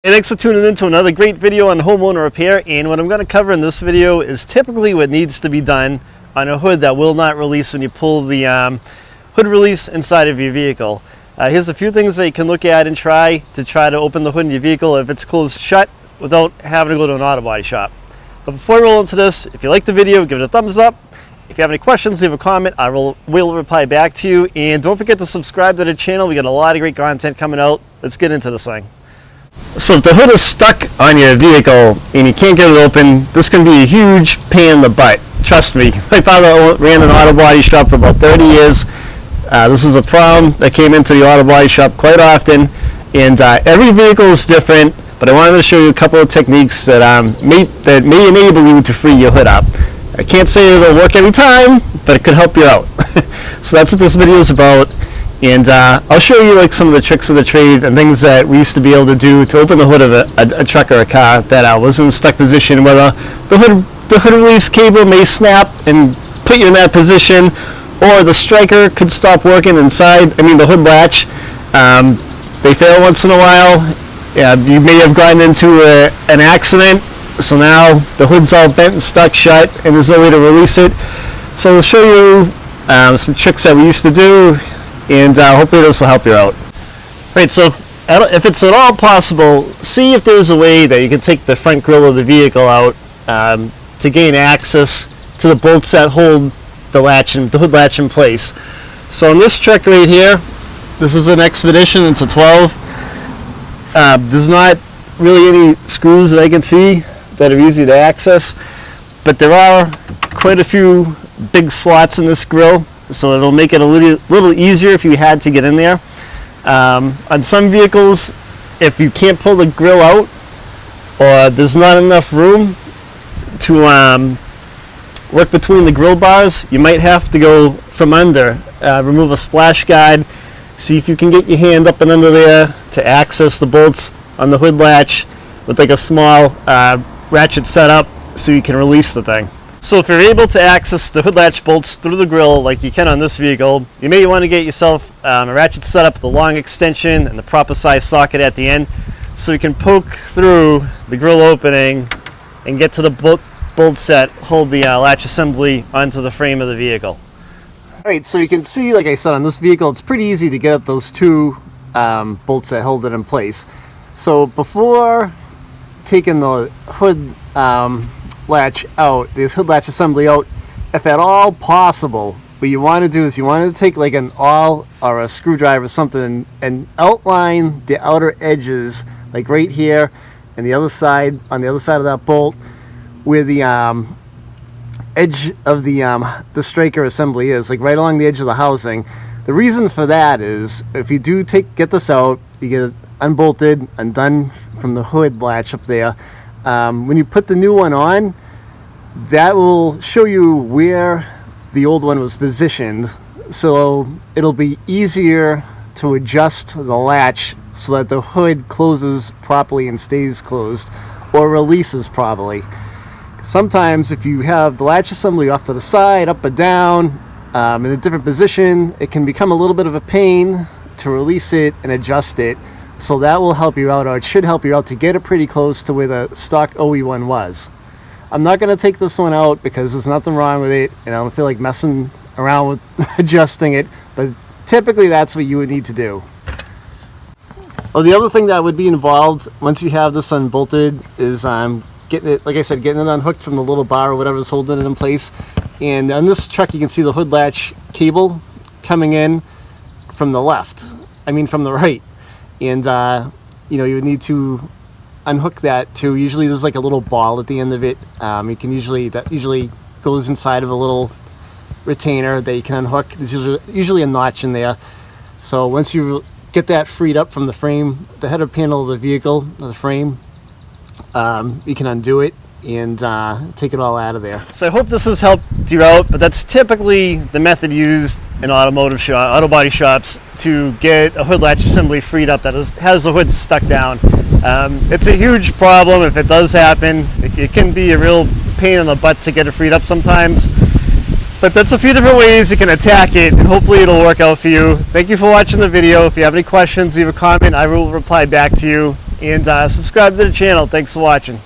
Hey, thanks for tuning in to another great video on homeowner repair. And what I'm going to cover in this video is typically what needs to be done on a hood that will not release when you pull the hood release inside of your vehicle. Here's a few things that you can look at and try to open the hood in your vehicle if it's closed shut without having to go to an auto body shop. But before we roll into this, if you like the video, give it a thumbs up. If you have any questions, leave a comment. I will reply back to you. And don't forget to subscribe to the channel. We got a lot of great content coming out. Let's get into this thing. So if the hood is stuck on your vehicle and you can't get it open, this can be a huge pain in the butt. Trust me. My father ran an auto body shop for about 30 years. This is a problem that came into the auto body shop quite often. And every vehicle is different, but I wanted to show you a couple of techniques that may enable you to free your hood up. I can't say it'll work every time, but it could help you out. So that's what this video is about. And I'll show you like some of the tricks of the trade and things that we used to be able to do to open the hood of a truck or a car that was in a stuck position, where the hood release cable may snap and put you in that position, or the striker could stop working inside. I mean the hood latch. They fail once in a while. You may have gotten into an accident, so now the hood's all bent and stuck shut and there's no way to release it. So I'll show you some tricks that we used to do, and hopefully this will help you out. Right, so if it's at all possible, see if there's a way that you can take the front grille of the vehicle out to gain access to the bolts that hold the hood latch in place. So in this truck right here, this is an Expedition, it's a 12. There's not really any screws that I can see that are easy to access, but there are quite a few big slots in this grille, so it'll make it a little easier if you had to get in there. On some vehicles, if you can't pull the grille out, or there's not enough room to work between the grille bars, you might have to go from under, remove a splash guide, see if you can get your hand up and under there to access the bolts on the hood latch with like a small ratchet setup so you can release the thing. So if you're able to access the hood latch bolts through the grille like you can on this vehicle, you may want to get yourself a ratchet setup with a long extension and the proper size socket at the end, so you can poke through the grille opening and get to the bolts that hold the latch assembly onto the frame of the vehicle. Alright, so you can see, like I said, on this vehicle it's pretty easy to get at those two bolts that hold it in place. So before taking the hood latch out, this hood latch assembly out, if at all possible, what you want to do is you want to take like an awl or a screwdriver or something and outline the outer edges, like right here and the other side, on the other side of that bolt, where the edge of the striker assembly is, like right along the edge of the housing. The reason for that is if you do get this out, you get it unbolted, undone from the hood latch up there. When you put the new one on, that will show you where the old one was positioned, so it'll be easier to adjust the latch so that the hood closes properly and stays closed, or releases properly. Sometimes if you have the latch assembly off to the side, up or down, in a different position, it can become a little bit of a pain to release it and adjust it. So that will help you out, or it should help you out, to get it pretty close to where the stock OE one was. I'm not going to take this one out because there's nothing wrong with it, and I don't feel like messing around with adjusting it, but typically that's what you would need to do. Oh, the other thing that would be involved once you have this unbolted is getting it, like I said, getting it unhooked from the little bar or whatever is holding it in place. And on this truck you can see the hood latch cable coming in from the left, from the right. And you would need to unhook that too. Usually there's like a little ball at the end of it. That usually goes inside of a little retainer that you can unhook. There's usually a notch in there. So once you get that freed up from the frame, the header panel of the vehicle, the frame, you can undo it and take it all out of there. So I hope this has helped you out, but that's typically the method used in auto body shops to get a hood latch assembly freed up that has the hood stuck down. It's a huge problem if it does happen. It can be a real pain in the butt to get it freed up sometimes, but that's a few different ways you can attack it, and hopefully it'll work out for you. Thank you for watching the video. If you have any questions, leave a comment. I will reply back to you. and subscribe to the channel. Thanks for watching.